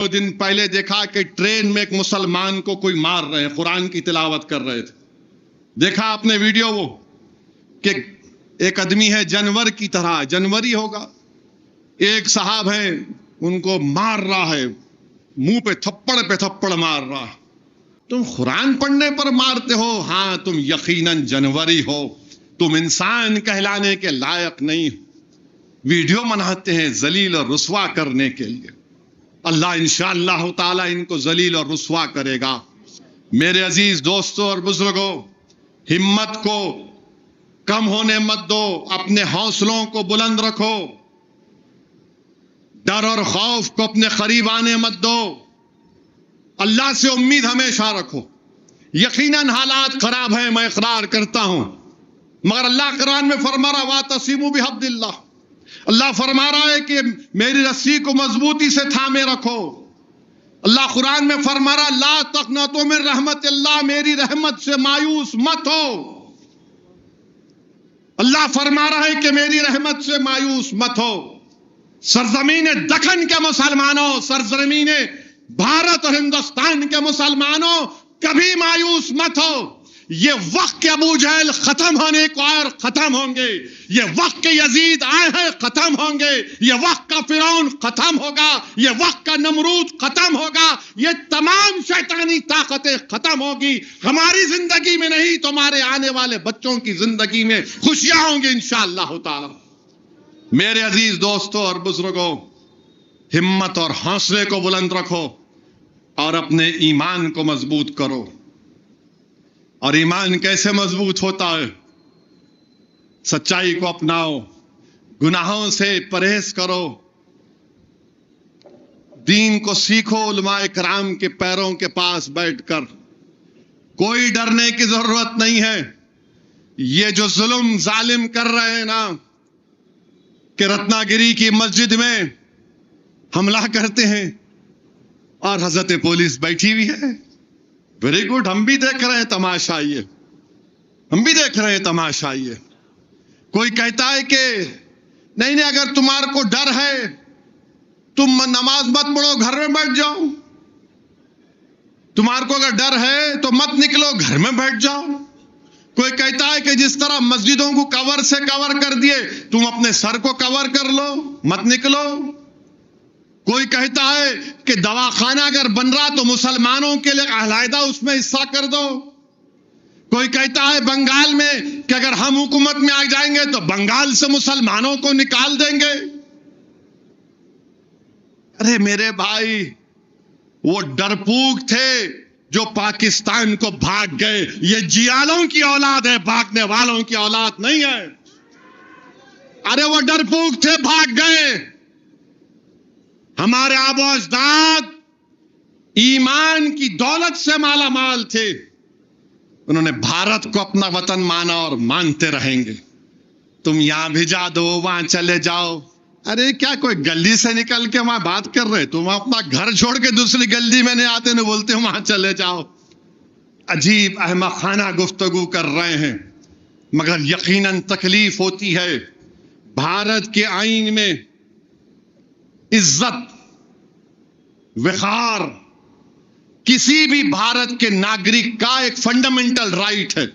دو دن پہلے دیکھا کہ ٹرین میں ایک مسلمان کو کوئی مار رہے ہیں، قرآن کی تلاوت کر رہے تھے. دیکھا آپ نے ویڈیو وہ کہ ایک آدمی ہے جانور کی طرح، جانوری ہوگا، ایک صاحب ہیں ان کو مار رہا ہے، منہ پہ تھپڑ مار رہا ہے. تم قرآن پڑھنے پر مارتے ہو؟ ہاں تم یقیناً جانوری ہو، تم انسان کہلانے کے لائق نہیں ہو. ویڈیو بناتے ہیں ذلیل اور رسوا کرنے کے لیے. اللہ انشاءاللہ تعالی ان کو ذلیل اور رسوا کرے گا. میرے عزیز دوستوں اور بزرگوں، ہمت کو کم ہونے مت دو، اپنے حوصلوں کو بلند رکھو، ڈر اور خوف کو اپنے قریب آنے مت دو. اللہ سے امید ہمیشہ رکھو. یقیناً حالات خراب ہیں، میں اقرار کرتا ہوں، مگر اللہ قرآن میں فرما رہا وَاعْتَصِمُوا بِحَبْلِ اللَّهِ. اللہ فرما رہا ہے کہ میری رسی کو مضبوطی سے تھامے رکھو. اللہ قرآن میں فرما رہا لا تقنطوا من رحمت اللہ، میری رحمت سے مایوس مت ہو. اللہ فرما رہا ہے کہ میری رحمت سے مایوس مت ہو. سرزمین دکن کے مسلمانوں، سرزمین بھارت اور ہندوستان کے مسلمانوں، کبھی مایوس مت ہو. یہ وقت کے ابو جہل ختم ہونے کو اور ختم ہوں گے. یہ وقت کے یزید آئے ہیں، ختم ہوں گے. یہ وقت کا فرعون ختم ہوگا. یہ وقت کا نمرود ختم ہوگا. یہ تمام شیطانی طاقتیں ختم ہوگی. ہماری زندگی میں نہیں، تمہارے آنے والے بچوں کی زندگی میں خوشیاں ہوں گی انشاءاللہ تعالی. میرے عزیز دوستوں اور بزرگوں، ہمت اور حوصلے کو بلند رکھو اور اپنے ایمان کو مضبوط کرو. اور ایمان کیسے مضبوط ہوتا ہے؟ سچائی کو اپناؤ، گناہوں سے پرہیز کرو، دین کو سیکھو علماء کرام کے پیروں کے پاس بیٹھ کر. کوئی ڈرنے کی ضرورت نہیں ہے. یہ جو ظالم کر رہے ہیں نا کہ رتنا گری کی مسجد میں حملہ کرتے ہیں اور حضرت پولیس بیٹھی ہوئی ہے. ویری گڈ، ہم بھی دیکھ رہے ہیں تماشا، یہ ہم بھی دیکھ رہے ہیں تماشا. یہ کوئی کہتا ہے کہ نہیں اگر تمہارے کو ڈر ہے تم نماز مت پڑھو، گھر میں بیٹھ جاؤ. تمہارے کو اگر ڈر ہے تو مت نکلو، گھر میں بیٹھ جاؤ. کوئی کہتا ہے کہ جس طرح مسجدوں کو کور سے کور کر دیے تم اپنے سر کو کور کر لو، مت نکلو. کوئی کہتا ہے کہ دواخانہ اگر بن رہا تو مسلمانوں کے لیے علیحدہ اس میں حصہ کر دو. کوئی کہتا ہے بنگال میں کہ اگر ہم حکومت میں آ جائیں گے تو بنگال سے مسلمانوں کو نکال دیں گے. ارے میرے بھائی، وہ ڈرپوک تھے جو پاکستان کو بھاگ گئے. یہ جیالوں کی اولاد ہے، بھاگنے والوں کی اولاد نہیں ہے. ارے وہ ڈرپوک تھے، بھاگ گئے. ہمارے آبا و اجداد ایمان کی دولت سے مالا مال تھے. انہوں نے بھارت کو اپنا وطن مانا اور مانتے رہیں گے. تم یہاں بھیجا دو، وہاں چلے جاؤ. ارے کیا کوئی گلی سے نکل کے وہاں بات کر رہے؟ تم اپنا گھر چھوڑ کے دوسری گلی میں نہیں آتے، نہیں بولتے وہاں چلے جاؤ. عجیب احمقانہ گفتگو کر رہے ہیں، مگر یقیناً تکلیف ہوتی ہے. بھارت کے آئین میں عزت، وقار کسی بھی بھارت کے ناگرک کا ایک فنڈامنٹل رائٹ ہے.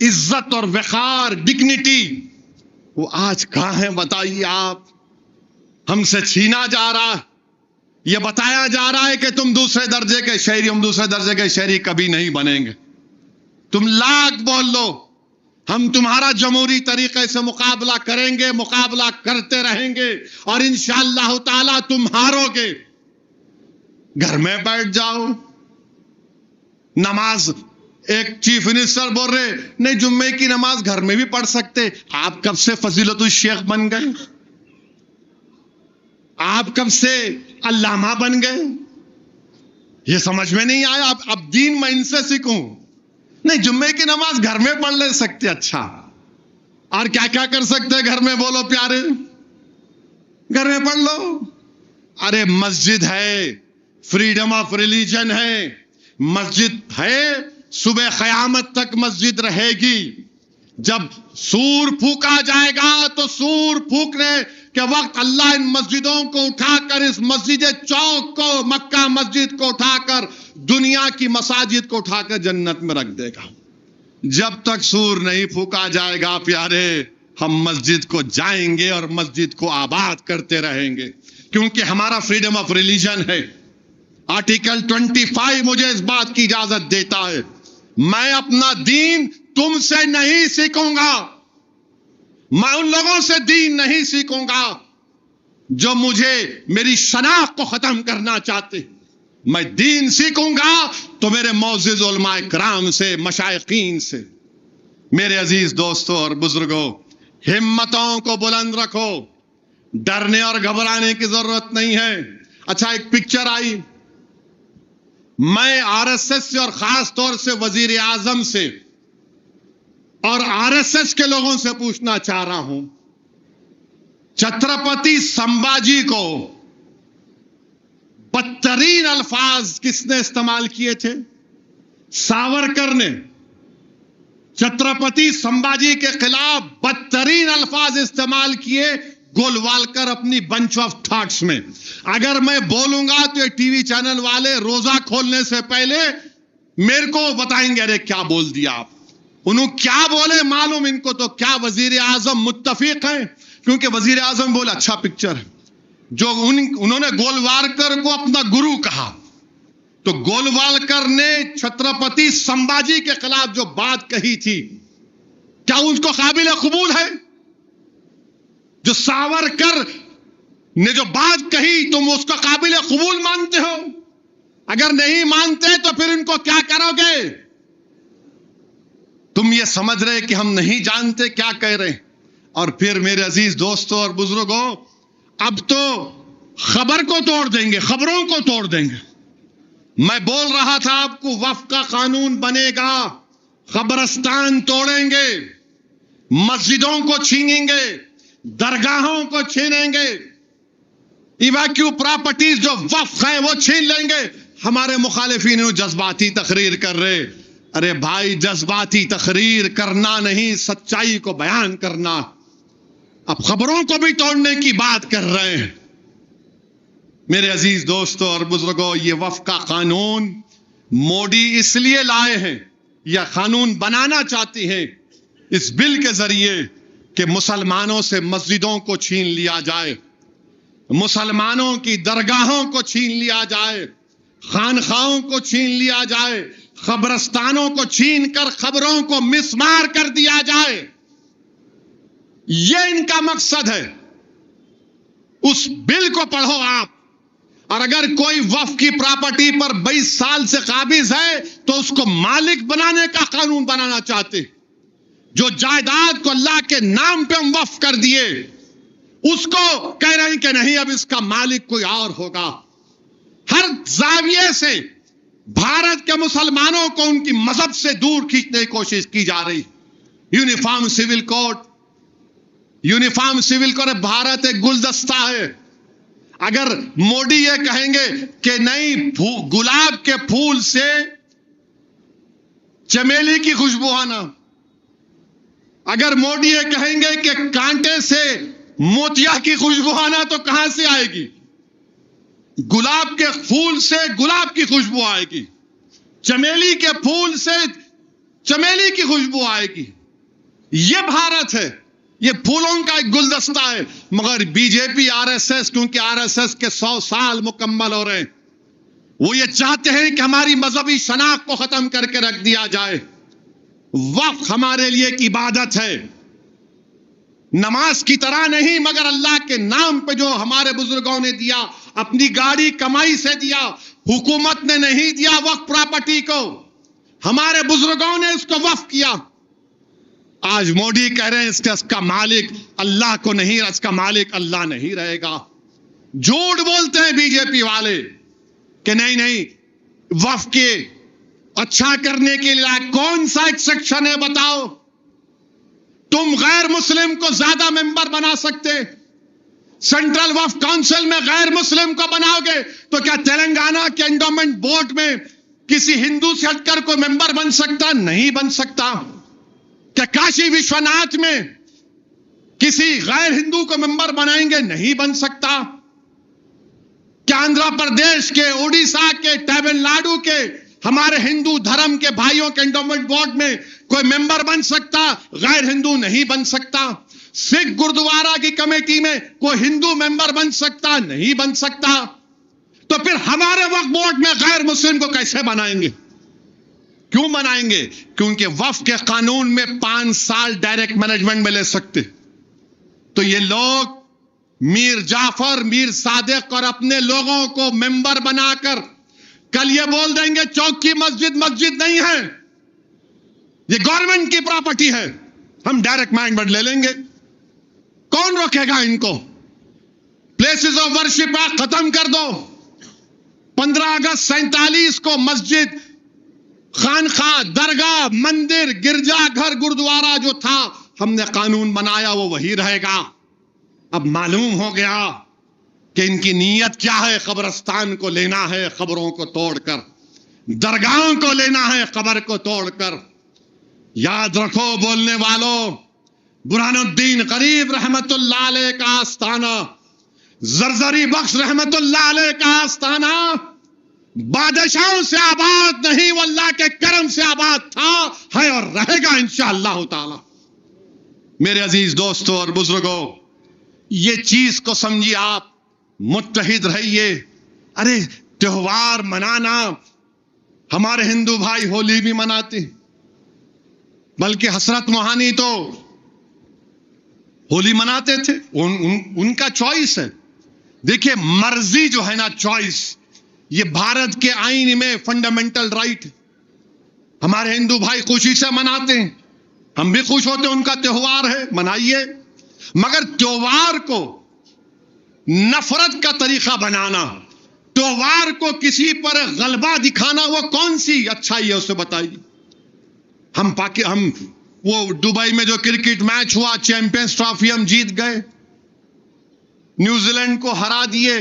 عزت اور وقار، ڈگنیٹی، وہ آج کہاں ہے بتائیے آپ؟ ہم سے چھینا جا رہا. یہ بتایا جا رہا ہے کہ تم دوسرے درجے کے شہری، ہم دوسرے درجے کے شہری کبھی نہیں بنیں گے. تم لاکھ بول لو، ہم تمہارا جمہوری طریقے سے مقابلہ کریں گے، مقابلہ کرتے رہیں گے اور انشاءاللہ تعالی تم ہارو گے. گھر میں بیٹھ جاؤ. نماز ایک چیف منسٹر بول رہے نہیں جمعے کی نماز گھر میں بھی پڑھ سکتے. آپ کب سے فضیلت الشیخ بن گئے؟ آپ کب سے علامہ بن گئے؟ یہ سمجھ میں نہیں آیا. اب دین میں ان سے سیکھوں؟ نہیں، جمعے کی نماز گھر میں پڑھ لے سکتے. اچھا، اور کیا کیا کر سکتے گھر میں؟ بولو پیارے، گھر میں پڑھ لو. ارے مسجد ہے، فریڈم آف ریلیجن ہے، مسجد ہے، صبح قیامت تک مسجد رہے گی. جب سور پھونکا جائے گا تو سور پھونکنے کے وقت اللہ ان مسجدوں کو اٹھا کر اس مسجد چوک کو مکہ مسجد کو اٹھا کر دنیا کی مساجد کو اٹھا کر جنت میں رکھ دے گا. جب تک سور نہیں پھونکا جائے گا پیارے ہم مسجد کو جائیں گے اور مسجد کو آباد کرتے رہیں گے کیونکہ ہمارا فریڈم آف ریلیجن ہے. آرٹیکل 25 مجھے اس بات کی اجازت دیتا ہے میں اپنا دین تم سے نہیں سیکھوں گا. میں ان لوگوں سے دین نہیں سیکھوں گا جو مجھے میری شناخت کو ختم کرنا چاہتے. میں دین سیکھوں گا تو میرے معزز علماء کرام سے مشائخین سے. میرے عزیز دوستوں اور بزرگوں ہمتوں کو بلند رکھو ڈرنے اور گھبرانے کی ضرورت نہیں ہے. اچھا ایک پکچر آئی میں آر ایس ایس سے اور خاص طور سے وزیر اعظم سے اور آر ایس ایس کے لوگوں سے پوچھنا چاہ رہا ہوں چھترپتی سمبھاجی کو بدترین الفاظ کس نے استعمال کیے تھے؟ ساورکر نے چھترپتی سمبھاجی کے خلاف بدترین الفاظ استعمال کیے گولوالکر اپنی بنچ آف تھاٹس میں. اگر میں بولوں گا تو یہ ٹی وی چینل والے روزہ کھولنے سے پہلے میرے کو بتائیں گے ارے کیا بول دیا آپ. انہوں کیا بولے معلوم ان کو تو کیا وزیر اعظم متفق ہیں کیونکہ وزیر اعظم بولے اچھا پکچر ہے. جو انہوں نے گولوالکر کو اپنا گرو کہا تو گولوالکر نے چھترپتی سمبھاجی کے خلاف جو بات کہی تھی کیا اس کو قابل قبول ہے؟ جو ساورکر نے جو بات کہی تم اس کو قابل قبول مانتے ہو؟ اگر نہیں مانتے تو پھر ان کو کیا کرو گے؟ تم یہ سمجھ رہے کہ ہم نہیں جانتے کیا کہہ رہے ہیں. اور پھر میرے عزیز دوستوں اور بزرگوں اب تو خبر کو توڑ دیں گے خبروں کو توڑ دیں گے. میں بول رہا تھا آپ کو وقف کا قانون بنے گا قبرستان توڑیں گے مسجدوں کو چھینیں گے درگاہوں کو چھینیں گے ایویکیو پراپرٹیز جو وقف ہیں وہ چھین لیں گے. ہمارے مخالفین جذباتی تقریر کر رہے. ارے بھائی جذباتی تقریر کرنا نہیں سچائی کو بیان کرنا. اب خبروں کو بھی توڑنے کی بات کر رہے ہیں. میرے عزیز دوستوں اور بزرگوں یہ وقف کا قانون مودی اس لیے لائے ہیں یا قانون بنانا چاہتی ہیں اس بل کے ذریعے کہ مسلمانوں سے مسجدوں کو چھین لیا جائے مسلمانوں کی درگاہوں کو چھین لیا جائے خانخواہوں کو چھین لیا جائے قبرستانوں کو چھین کر قبروں کو مسمار کر دیا جائے. یہ ان کا مقصد ہے. اس بل کو پڑھو آپ اور اگر کوئی وقف کی پراپرٹی پر 22 سال سے قابض ہے تو اس کو مالک بنانے کا قانون بنانا چاہتے. جو جائیداد کو اللہ کے نام پہ ہم وقف کر دیے اس کو کہہ رہے ہیں کہ نہیں اب اس کا مالک کوئی اور ہوگا. ہر زاویے سے بھارت کے مسلمانوں کو ان کی مذہب سے دور کھینچنے کی کوشش کی جا رہی. یونیفارم سول کوڈ بھارت ایک گلدستہ ہے. اگر مودی یہ کہیں گے کہ نہیں گلاب کے پھول سے چمیلی کی خوشبو آنا اگر مودی یہ کہیں گے کہ کانٹے سے موتیا کی خوشبو آنا تو کہاں سے آئے گی؟ گلاب کے پھول سے گلاب کی خوشبو آئے گی چمیلی کے پھول سے چمیلی کی خوشبو آئے گی. یہ بھارت ہے یہ پھولوں کا ایک گلدستہ ہے. مگر B J P R S S کیونکہ آر ایس ایس کے 100 سال مکمل ہو رہے ہیں وہ یہ چاہتے ہیں کہ ہماری مذہبی شناخت کو ختم کر کے رکھ دیا جائے. وقف ہمارے لیے ایک عبادت ہے نماز کی طرح نہیں مگر اللہ کے نام پہ جو ہمارے بزرگوں نے دیا اپنی گاڑی کمائی سے دیا حکومت نے نہیں دیا وقف پراپرٹی کو ہمارے بزرگوں نے اس کو وقف کیا. آج مودی کہہ رہے ہیں اس کا مالک اللہ کو نہیں اس کا مالک اللہ نہیں رہے گا. جھوٹ بولتے ہیں بی جے پی والے کہ نہیں وقف کے اچھا کرنے کے لیے کون سا ایک سیکشن ہے بتاؤ. تم غیر مسلم کو زیادہ ممبر بنا سکتے سینٹرل وقف کونسل میں غیر مسلم کو بناؤ گے تو کیا تلنگانہ کے انڈومنٹ بورڈ میں کسی ہندو سے ہٹ کر کوئی ممبر بن سکتا؟ نہیں بن سکتا. کہ کاشی وشوناتھ میں کسی غیر ہندو کو ممبر بنائیں گے؟ نہیں بن سکتا. کیا آندھرا پردیش کے، اڑیسہ کے، تمل ناڈو کے ہمارے ہندو دھرم کے بھائیوں کے انڈومنٹ بورڈ میں کوئی ممبر بن سکتا؟ غیر ہندو نہیں بن سکتا. سکھ گردوارہ کی کمیٹی میں کوئی ہندو ممبر بن سکتا؟ نہیں بن سکتا. تو پھر ہمارے وقف بورڈ میں غیر مسلم کو کیسے بنائیں گے؟ کیوں بنائیں گے؟ کیونکہ وقف کے قانون میں 5 سال ڈائریکٹ مینجمنٹ میں لے سکتے. تو یہ لوگ میر جعفر، میر صادق اور اپنے لوگوں کو ممبر بنا کر کل یہ بول دیں گے چوک کی مسجد مسجد نہیں ہے، یہ گورنمنٹ کی پراپرٹی ہے، ہم ڈائریکٹ مینجمنٹ لے لیں گے. کون روکے گا ان کو؟ پلیسز آف ورشپ ختم کر دو. 15 اگست 47 کو مسجد، خانقاہ، درگاہ، مندر، گرجا گھر، گردوارہ جو تھا ہم نے قانون بنایا وہ وہی رہے گا. اب معلوم ہو گیا کہ ان کی نیت کیا ہے. قبرستان کو لینا ہے قبروں کو توڑ کر، درگاہوں کو لینا ہے قبر کو توڑ کر. یاد رکھو بولنے والوں، برہان الدین غریب رحمت اللہ علیہ کا آستانہ، زرزری بخش رحمت اللہ علیہ کا آستانہ بادشاہوں سے آباد نہیں، وہ اللہ کے کرم سے آباد تھا، ہے اور رہے گا انشاءاللہ تعالی. میرے عزیز دوستوں اور بزرگوں، یہ چیز کو سمجھیے، آپ متحد رہیے. ارے تہوار منانا، ہمارے ہندو بھائی ہولی بھی مناتے، بلکہ حسرت موہانی تو ہولی مناتے تھے، ان کا چوائس ہے. دیکھیے مرضی جو ہے نا، چوائس، یہ بھارت کے آئین میں فنڈامنٹل رائٹ. ہمارے ہندو بھائی خوشی سے مناتے ہیں، ہم بھی خوش ہوتے ہیں، ان کا تہوار ہے، منائیے. مگر تہوار کو نفرت کا طریقہ بنانا، تہوار کو کسی پر غلبہ دکھانا، وہ کون سی اچھائی ہے اسے بتائیے. ہم وہ دبئی میں جو کرکٹ میچ ہوا، چیمپئنز ٹرافی ہم جیت گئے، نیوزی لینڈ کو ہرا دیے،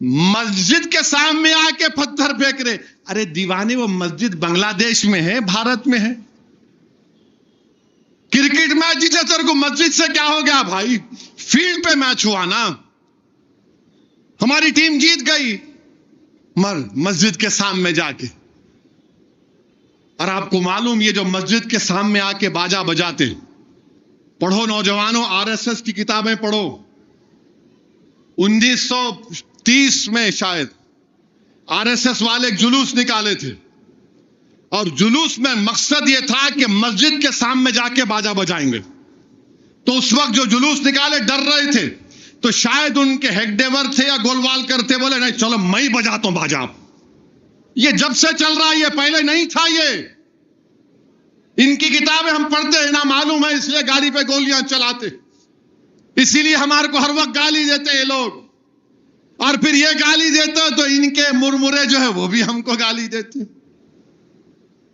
مسجد کے سامنے آ کے پتھر پھینک رہے. ارے دیوانے، وہ مسجد بنگلہ دیش میں ہے، بھارت میں ہے. کرکٹ میچ جیتے تر کو مسجد سے کیا ہو گیا بھائی؟ فیلڈ پہ میچ ہوا نا، ہماری ٹیم جیت گئی، مسجد کے سامنے جا کے. اور آپ کو معلوم، یہ جو مسجد کے سامنے آ کے باجا بجاتے، پڑھو نوجوانوں، RSS کی کتابیں پڑھو. 1930 میں شاید RSS والے ایک جلوس نکالے تھے، اور جلوس میں مقصد یہ تھا کہ مسجد کے سامنے جا کے باجا بجائیں گے. تو اس وقت جو جلوس نکالے ڈر رہے تھے، تو شاید ان کے ہیگڈیور تھے یا گولوالکر تھے، بولے نہیں چلو میں ہی بجاتا ہوں باجا. یہ جب سے چل رہا ہے، یہ پہلے نہیں تھا. یہ ان کی کتابیں ہم پڑھتے ہیں نا، معلوم ہے، اس لیے گاڑی پہ گولیاں چلاتے، اسی لیے ہمارے کو ہر وقت گالی دیتے یہ لوگ. اور پھر یہ گالی دیتے تو ان کے مرمرے جو ہے وہ بھی ہم کو گالی دیتے.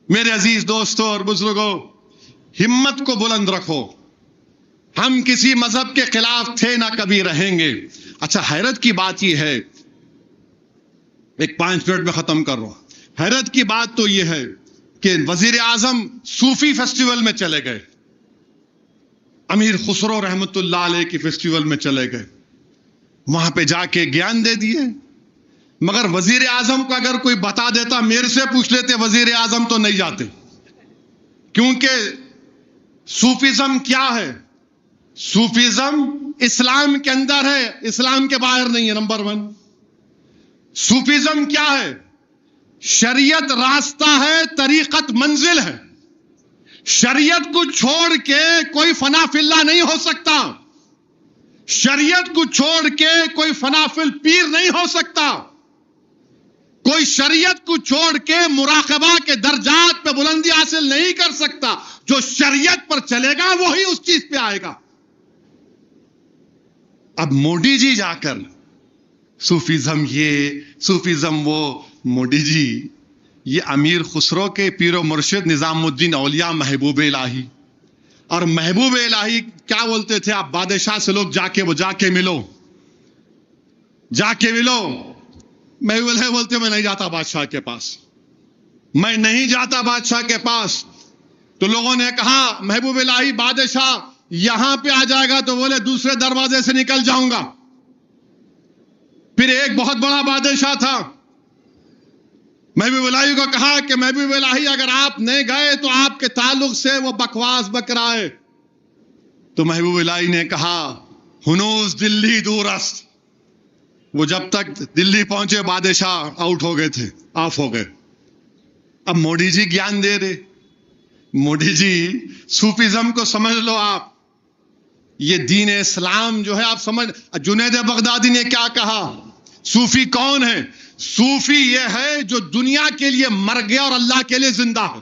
میرے عزیز دوستوں اور بزرگوں، ہمت کو بلند رکھو. ہم کسی مذہب کے خلاف تھے نہ کبھی رہیں گے. اچھا، حیرت کی بات یہ ہے، ایک 5 منٹ میں ختم کر رہا ہوں. حیرت کی بات تو یہ ہے کہ وزیر اعظم صوفی فیسٹیول میں چلے گئے، امیر خسرو رحمت اللہ علیہ کی فیسٹیول میں چلے گئے، وہاں پہ جا کے گیان دے دیے. مگر وزیر اعظم کو اگر کوئی بتا دیتا، میرے سے پوچھ لیتے وزیر اعظم، تو نہیں جاتے. کیونکہ صوفیزم کیا ہے؟ صوفیزم اسلام کے اندر ہے، اسلام کے باہر نہیں ہے. نمبر 1. صوفیزم کیا ہے؟ شریعت راستہ ہے، طریقت منزل ہے. شریعت کو چھوڑ کے کوئی فنا فی اللہ نہیں ہو سکتا. شریعت کو چھوڑ کے کوئی فنا فی الپیر نہیں ہو سکتا. کوئی شریعت کو چھوڑ کے مراقبہ کے درجات پہ بلندی حاصل نہیں کر سکتا. جو شریعت پر چلے گا وہی اس چیز پہ آئے گا. اب موڈی جی جا کر صوفیزم یہ، صوفیزم وہ، موڈی جی یہ امیر خسرو کے پیر و مرشد نظام الدین اولیاء محبوب الہی. اور محبوب الہی کیا بولتے تھے؟ آپ بادشاہ سے لوگ جا کے ملو، جا کے ملو. محبوب الہی بولتے میں نہیں جاتا بادشاہ کے پاس، میں نہیں جاتا بادشاہ کے پاس. تو لوگوں نے کہا محبوب الہی بادشاہ یہاں پہ آ جائے گا تو بولے دوسرے دروازے سے نکل جاؤں گا. پھر ایک بہت بڑا بادشاہ تھا, محبوب الہی کو کہا کہ محبوب الہی اگر آپ نہیں گئے تو آپ کے تعلق سے وہ بکواس بک رہا ہے. تو محبوب الہی نے کہا ہنوز دلی دور است. وہ جب تک دلی پہنچے بادشاہ آؤٹ ہو گئے تھے, آف ہو گئے. اب موڈی جی گیان دے رہے, موڈی جی صوفیزم کو سمجھ لو آپ, یہ دین اسلام جو ہے آپ سمجھ. جنید بغدادی نے کیا کہا, صوفی کون ہے؟ صوفی یہ ہے جو دنیا کے لیے مر گیا اور اللہ کے لیے زندہ ہے.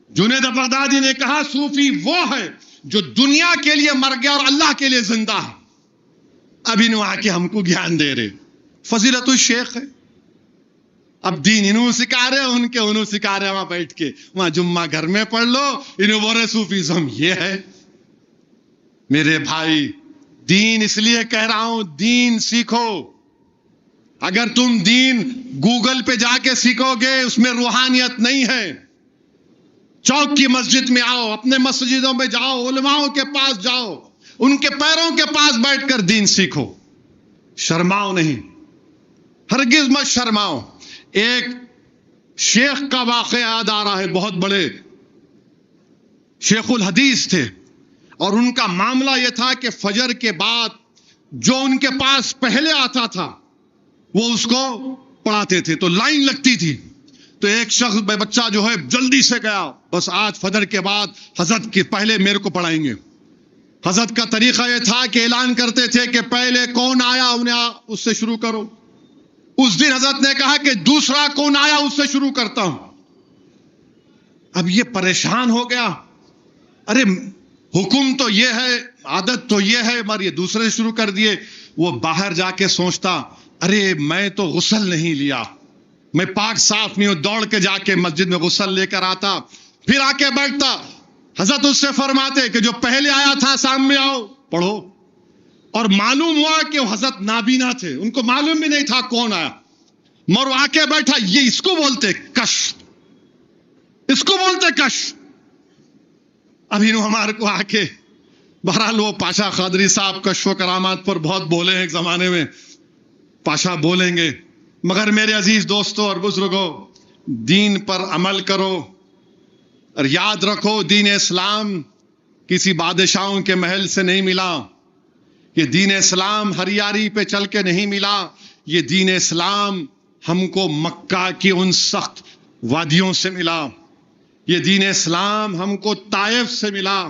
جنید بغدادی نے کہا صوفی وہ ہے جو دنیا کے لیے مر گیا اور اللہ کے لیے زندہ ہے. اب انہوں آ کے ہم کو گیان دے رہے, فضیلت الشیخ ہے. اب دین انہوں سکھا رہے, ان کے انہوں سکھا رہے, وہاں بیٹھ کے وہاں جمعہ گھر میں پڑھ لو, انہوں بول رہے صوفیزم یہ ہے. میرے بھائی دین اس لیے کہہ رہا ہوں, دین سیکھو. اگر تم دین گوگل پہ جا کے سیکھو گے اس میں روحانیت نہیں ہے. چوک کی مسجد میں آؤ, اپنے مسجدوں میں جاؤ, علماؤں کے پاس جاؤ, ان کے پیروں کے پاس بیٹھ کر دین سیکھو. شرماؤ نہیں, ہرگز مت شرماؤ. ایک شیخ کا واقعہ یاد آ رہا ہے, بہت بڑے شیخ الحدیث تھے, اور ان کا معاملہ یہ تھا کہ فجر کے بعد جو ان کے پاس پہلے آتا تھا وہ اس کو پڑھاتے تھے, تو لائن لگتی تھی. تو ایک شخص بچہ جو ہے جلدی سے گیا, بس آج فجر کے بعد حضرت کے پہلے میرے کو پڑھائیں گے. حضرت کا طریقہ یہ تھا کہ اعلان کرتے تھے کہ پہلے کون آیا انہیں اس سے شروع کرو. اس دن حضرت نے کہا کہ دوسرا کون آیا اس سے شروع کرتا ہوں. اب یہ پریشان ہو گیا, ارے حکم تو یہ ہے, عادت تو یہ ہے, مگر یہ دوسرے سے شروع کر دیے. وہ باہر جا کے سوچتا ارے میں تو غسل نہیں لیا, میں پاک صاف نہیں ہوں. دوڑ کے جا کے مسجد میں غسل لے کر آتا, پھر آ کے بیٹھتا. حضرت اس سے فرماتے کہ جو پہلے آیا تھا سامنے آؤ پڑھو. اور معلوم ہوا کہ وہ حضرت نابینا تھے, ان کو معلوم بھی نہیں تھا کون آیا, مگر آ کے بیٹھا. یہ اس کو بولتے کش, اس کو بولتے کش. اب انہوں ہمارے کو آ کے, بہرحال وہ پاشا قادری صاحب کشف و کرامات پر بہت بولے ہیں ایک زمانے میں, پاشا بولیں گے. مگر میرے عزیز دوستوں اور بزرگوں, دین پر عمل کرو اور یاد رکھو دین اسلام کسی بادشاہوں کے محل سے نہیں ملا. یہ دین اسلام ہریاری پہ چل کے نہیں ملا. یہ دین اسلام ہم کو مکہ کی ان سخت وادیوں سے ملا. یہ دین اسلام ہم کو طائف سے ملا.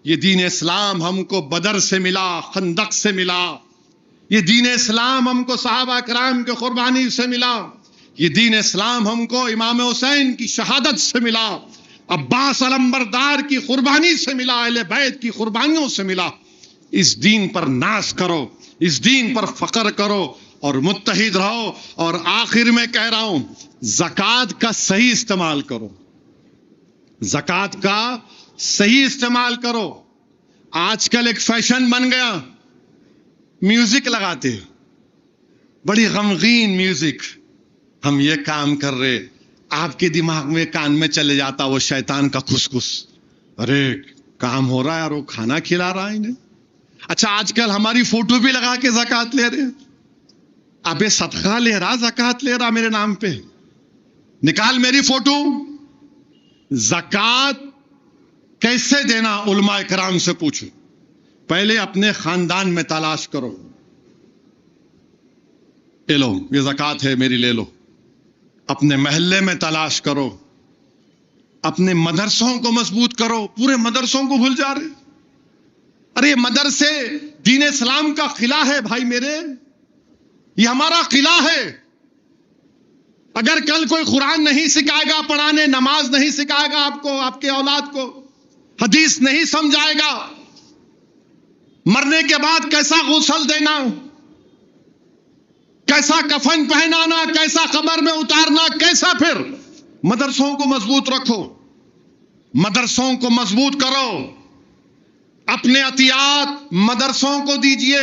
یہ دین اسلام ہم کو بدر سے ملا, خندق سے ملا. یہ دین اسلام ہم کو صحابہ کرام کے قربانی سے ملا. یہ دین اسلام ہم کو امام حسین کی شہادت سے ملا, عباس علمبردار کی قربانی سے ملا, اہل بیت کی قربانیوں سے ملا. اس دین پر ناز کرو, اس دین پر فخر کرو اور متحد رہو. اور آخر میں کہہ رہا ہوں, زکوٰۃ کا صحیح استعمال کرو, زکوٰۃ کا صحیح استعمال کرو. آج کل ایک فیشن بن گیا, میوزک لگاتے, بڑی غمگین میوزک. ہم یہ کام کر رہے, آپ کے دماغ میں کان میں چلے جاتا وہ شیطان کا خسخس, ارے کام ہو رہا ہے اور وہ کھانا کھلا رہا ہے انہیں. اچھا آج کل ہماری فوٹو بھی لگا کے زکوٰۃ لے رہے. ابے صدقہ لے رہا, زکوٰۃ لے رہا میرے نام پہ, نکال میری فوٹو. زکوٰۃ کیسے دینا علماء کرام سے پوچھو. پہلے اپنے خاندان میں تلاش کرو, لے لو یہ زکوٰۃ ہے میری, لے لو. اپنے محلے میں تلاش کرو, اپنے مدرسوں کو مضبوط کرو. پورے مدرسوں کو بھول جا رہے. ارے مدرسے دین اسلام کا قلعہ ہے بھائی میرے, یہ ہمارا قلعہ ہے. اگر کل کوئی قرآن نہیں سکھائے گا پڑھانے, نماز نہیں سکھائے گا آپ کو, آپ کے اولاد کو, حدیث نہیں سمجھائے گا, مرنے کے بعد کیسا غسل دینا, کیسا کفن پہنانا, کیسا قبر میں اتارنا, کیسا. پھر مدرسوں کو مضبوط رکھو, مدرسوں کو مضبوط کرو. اپنے عطیات مدرسوں کو دیجئے,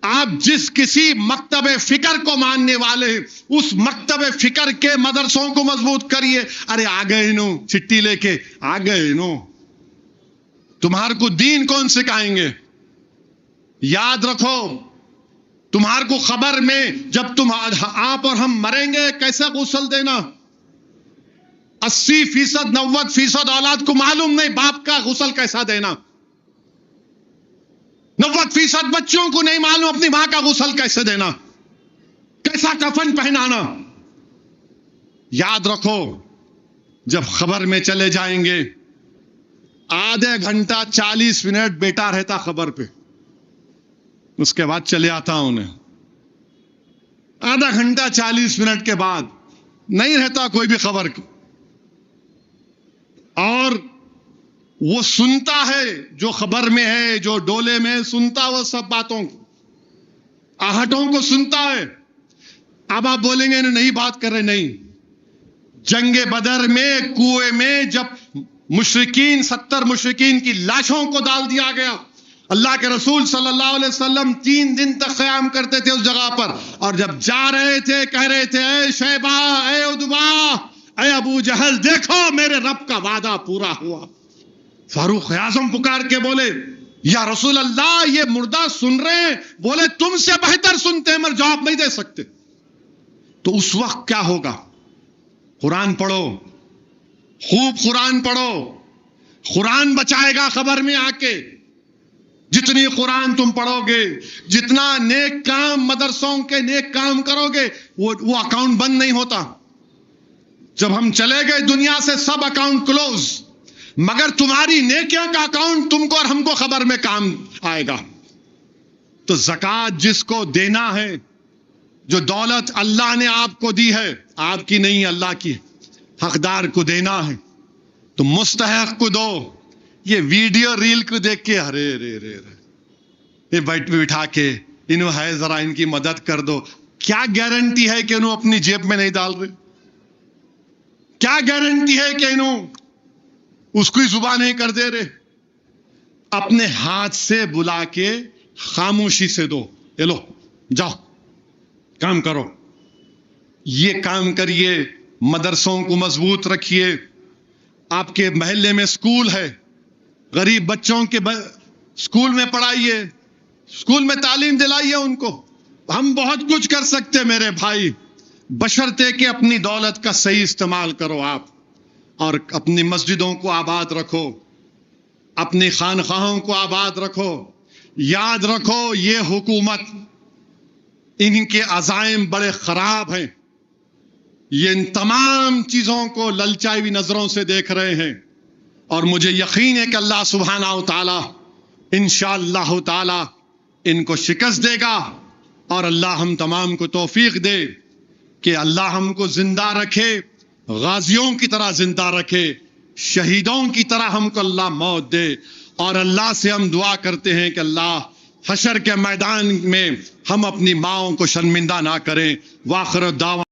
آپ جس کسی مکتب فکر کو ماننے والے ہیں اس مکتب فکر کے مدرسوں کو مضبوط کریے. ارے آ گئے نو چٹھی لے کے آ گئے نو, تمہارے کو دین کون سکھائیں گے؟ یاد رکھو تمہارے کو خبر میں جب آپ اور ہم مریں گے کیسے غسل دینا. 80% 90% اولاد کو معلوم نہیں باپ کا غسل کیسا دینا. 90% بچوں کو نہیں معلوم اپنی ماں کا غسل کیسے دینا, کیسا کفن پہنانا. یاد رکھو جب خبر میں چلے جائیں گے آدھے گھنٹہ 40 منٹ بیٹا رہتا خبر پہ, اس کے بعد چلے آتا انہیں. آدھا گھنٹہ 40 منٹ کے بعد نہیں رہتا کوئی بھی خبر کی, اور وہ سنتا ہے جو خبر میں ہے, جو ڈولے میں سنتا, وہ سب باتوں کو آہٹوں کو سنتا ہے. اب آپ بولیں گے نہیں بات کر رہے, نہیں. جنگ بدر میں کنویں میں جب مشرکین 70 مشرکین کی لاشوں کو ڈال دیا گیا, اللہ کے رسول صلی اللہ علیہ وسلم 3 دن تک قیام کرتے تھے اس جگہ پر, اور جب جا رہے تھے کہہ رہے تھے اے شیبہ, اے عتبہ, اے ابو جہل, دیکھو میرے رب کا وعدہ پورا ہوا. فاروق اعظم پکار کے بولے یا رسول اللہ یہ مردہ سن رہے ہیں. بولے تم سے بہتر سنتے ہیں مگر جواب نہیں دے سکتے. تو اس وقت کیا ہوگا؟ قرآن پڑھو, خوب قرآن پڑھو, قرآن بچائے گا خبر میں آ کے. جتنی قرآن تم پڑھو گے, جتنا نیک کام مدرسوں کے نیک کام کرو گے, وہ اکاؤنٹ بند نہیں ہوتا. جب ہم چلے گئے دنیا سے سب اکاؤنٹ کلوز, مگر تمہاری نیکیوں کا اکاؤنٹ تم کو اور ہم کو خبر میں کام آئے گا. تو زکوٰۃ جس کو دینا ہے, جو دولت اللہ نے آپ کو دی ہے, آپ کی نہیں اللہ کی, حقدار کو دینا ہے تو مستحق کو دو. یہ ویڈیو ریل کو دیکھ کے ارے رے رے یہ بٹھا کے انہوں ہے ذرا ان کی مدد کر دو, کیا گارنٹی ہے کہ انہوں اپنی جیب میں نہیں ڈال رہے؟ کیا گارنٹی ہے کہ انہوں اس کو زبان نہیں کر دے رہے؟ اپنے ہاتھ سے بلا کے خاموشی سے دو, یہ لو جاؤ کام کرو. یہ کام کریے, مدرسوں کو مضبوط رکھیے. آپ کے محلے میں سکول ہے, غریب بچوں کے سکول میں پڑھائیے, سکول میں تعلیم دلائیے ان کو. ہم بہت کچھ کر سکتے میرے بھائی, بشرطے کہ اپنی دولت کا صحیح استعمال کرو آپ, اور اپنی مسجدوں کو آباد رکھو, اپنی خانقاہوں کو آباد رکھو. یاد رکھو یہ حکومت, ان کے عزائم بڑے خراب ہیں. یہ ان تمام چیزوں کو للچائی ہوئی نظروں سے دیکھ رہے ہیں, اور مجھے یقین ہے کہ اللہ سبحانہ و تعالی انشاءاللہ تعالی ان کو شکست دے گا. اور اللہ ہم تمام کو توفیق دے کہ اللہ ہم کو زندہ رکھے, غازیوں کی طرح زندہ رکھے, شہیدوں کی طرح ہم کو اللہ موت دے. اور اللہ سے ہم دعا کرتے ہیں کہ اللہ حشر کے میدان میں ہم اپنی ماؤں کو شرمندہ نہ کریں. وآخر الدعوان